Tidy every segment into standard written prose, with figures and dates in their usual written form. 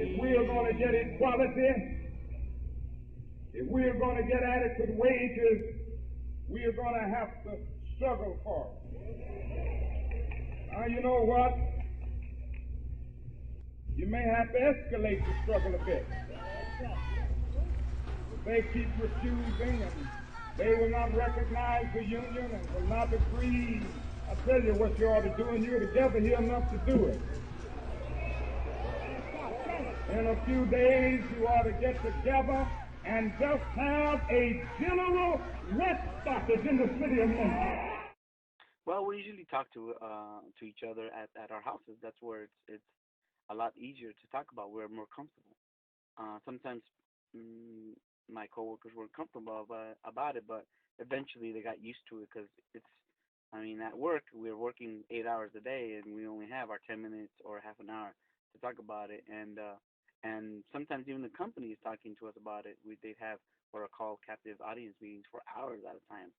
if we are going to get equality, if we are going to get adequate wages, we are going to have to struggle for it. Now, you know what? You may have to escalate the struggle a bit. If they keep refusing and they will not recognize the union and will not agree, I tell you what you ought to do, and you're together here enough to do it. In a few days, you ought to get together and just have a general writ stoppage in the city of Memphis. Well, we usually talk to each other at our houses. That's where it's a lot easier to talk about. We're more comfortable. Sometimes my coworkers weren't comfortable about it, but eventually they got used to it because at work we're working 8 hours a day and we only have our 10 minutes or half an hour to talk about it, and sometimes even the company is talking to us about it. They'd have what are called captive audience meetings for hours at a time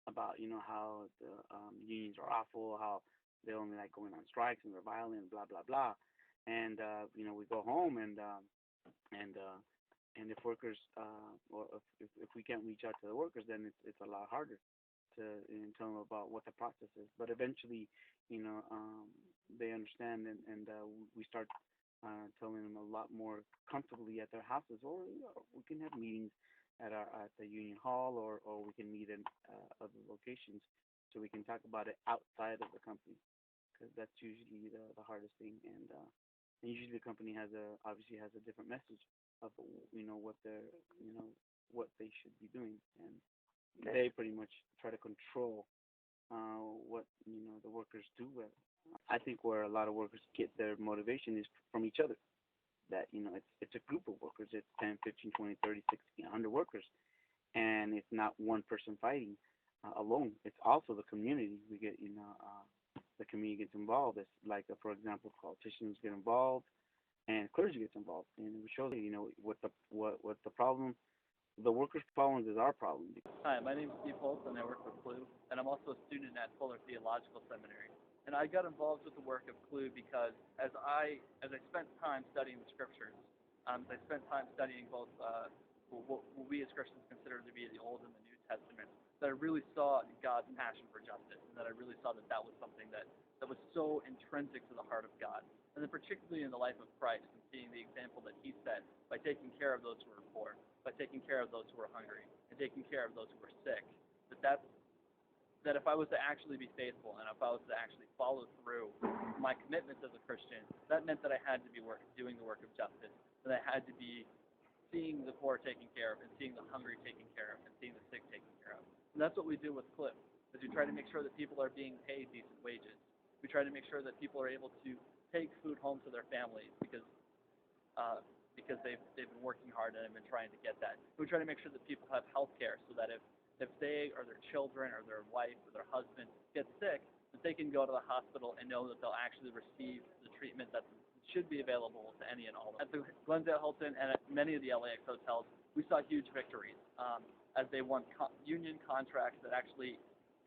about how the unions are awful, how they only like going on strikes and they're violent, blah blah blah, and we go home and if workers or if we can't reach out to the workers, then it's a lot harder to tell them about what the process is. But eventually, they understand, and we start telling them a lot more comfortably at their houses, or we can have meetings at the union hall, or we can meet in other locations, so we can talk about it outside of the company, because that's usually the hardest thing. And usually the company obviously has a different message of what they should be doing, and they pretty much try to control what the workers do. I think where a lot of workers get their motivation is from each other. That it's a group of workers. It's 10, 15, 20, 30, 60, 100 workers, and it's not one person fighting alone. It's also the community. We get the community gets involved. It's like for example, politicians get involved, and clergy gets involved, and we show what the problem. The workers' problems is our problem. Hi, my name is Steve Holtz, and I work with CLU, and I'm also a student at Fuller Theological Seminary. And I got involved with the work of CLU because as I spent time studying the scriptures, I spent time studying both what we as Christians consider to be the Old and the New Testament, that I really saw God's passion for justice, and that I really saw that was something that was so intrinsic to the heart of God. And then particularly in the life of Christ, and seeing the example that he set by taking care of those who were poor, by taking care of those who were hungry, and taking care of those who were sick, that if I was to actually be faithful, and if I was to actually follow through my commitments as a Christian, that meant that I had to be doing the work of justice, and I had to be seeing the poor taken care of, and seeing the hungry taken care of, and seeing the sick taken care of. And that's what we do with CLIP, is we try to make sure that people are being paid decent wages. We try to make sure that people are able to take food home to their families because they've been working hard and have been trying to get that. We try to make sure that people have health care, so that if they or their children or their wife or their husband get sick, that they can go to the hospital and know that they'll actually receive the treatment that should be available to any and all. At the Glendale Hilton and at many of the LAX hotels, we saw huge victories as they won union contracts that actually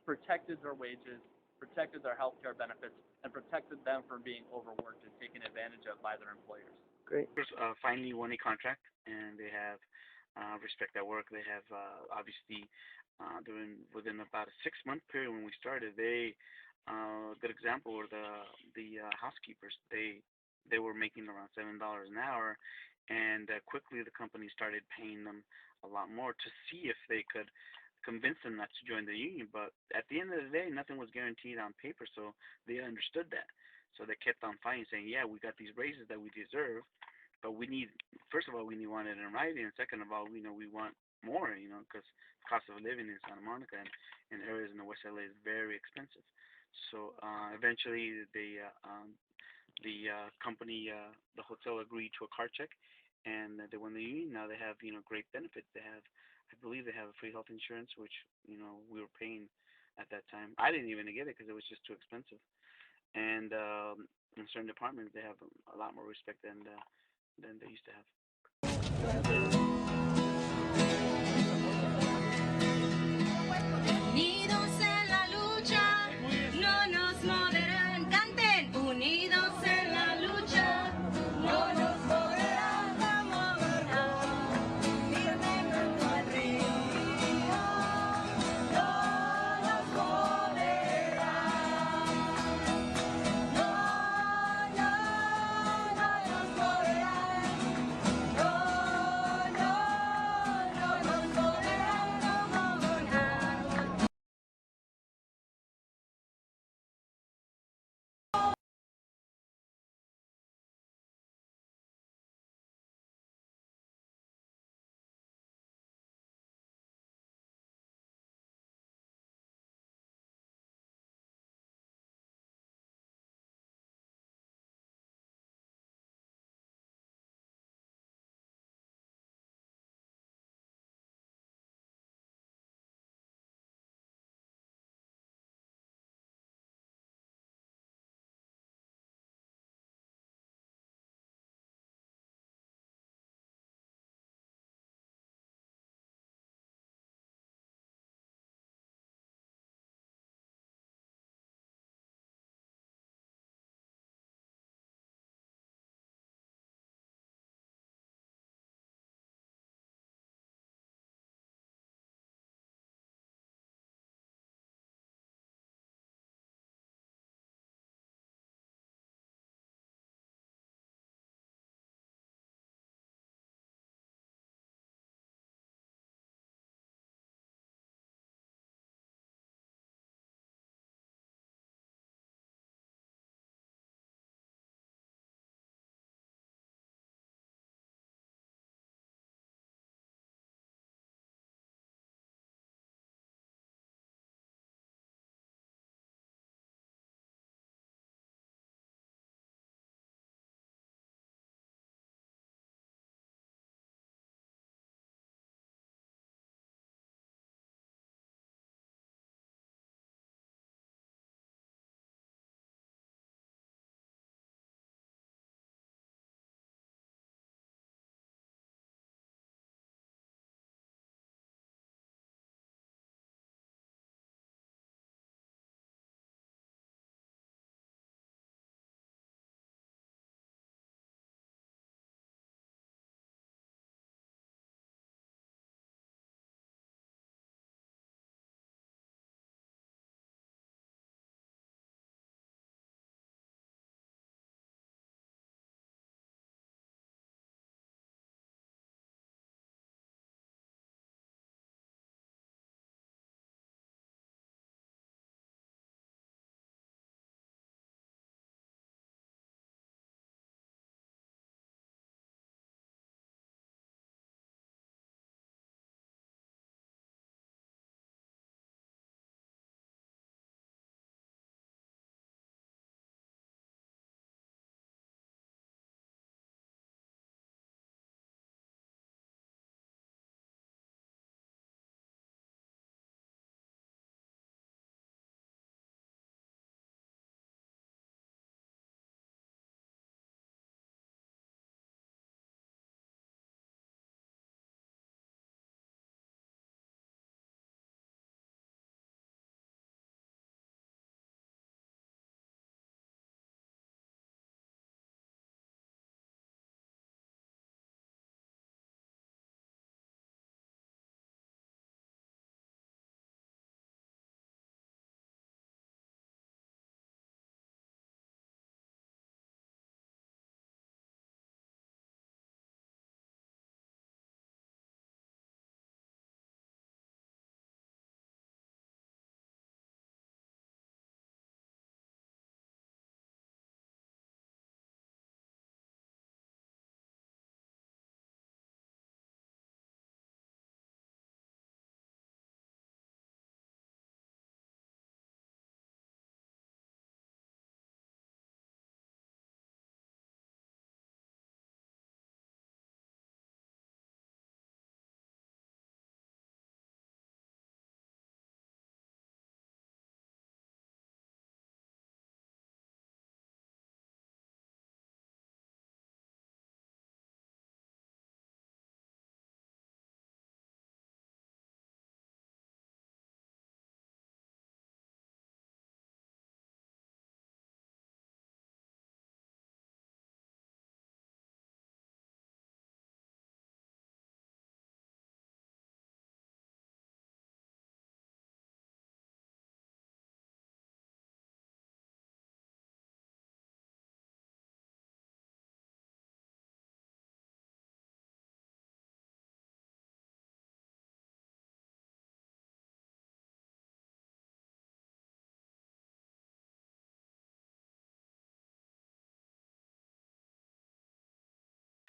protected their wages, protected their health care benefits, and protected them from being overworked and taken advantage of by their employers. Great. Finally won a contract, and they have respect at work. They have obviously within about a 6-month period when we started, a good example were the housekeepers. They were making around $7 an hour, and quickly the company started paying them a lot more to see if they could convince them not to join the union. But at the end of the day, nothing was guaranteed on paper, so they understood that. So they kept on fighting, saying, yeah, we got these raises that we deserve, but first of all, we want it in writing, and second of all, we want more, because cost of living in Santa Monica and areas in the West LA is very expensive. So eventually the company, the hotel agreed to a car check, and they won the union. Now they have, great benefits. I believe they have free health insurance, which, we were paying at that time. I didn't even get it because it was just too expensive. And in certain departments, they have a lot more respect than they used to have. Unidos en la lucha, no nos moverán. Canten, unidos en la lucha, no nos moverán.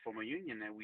form a union, and we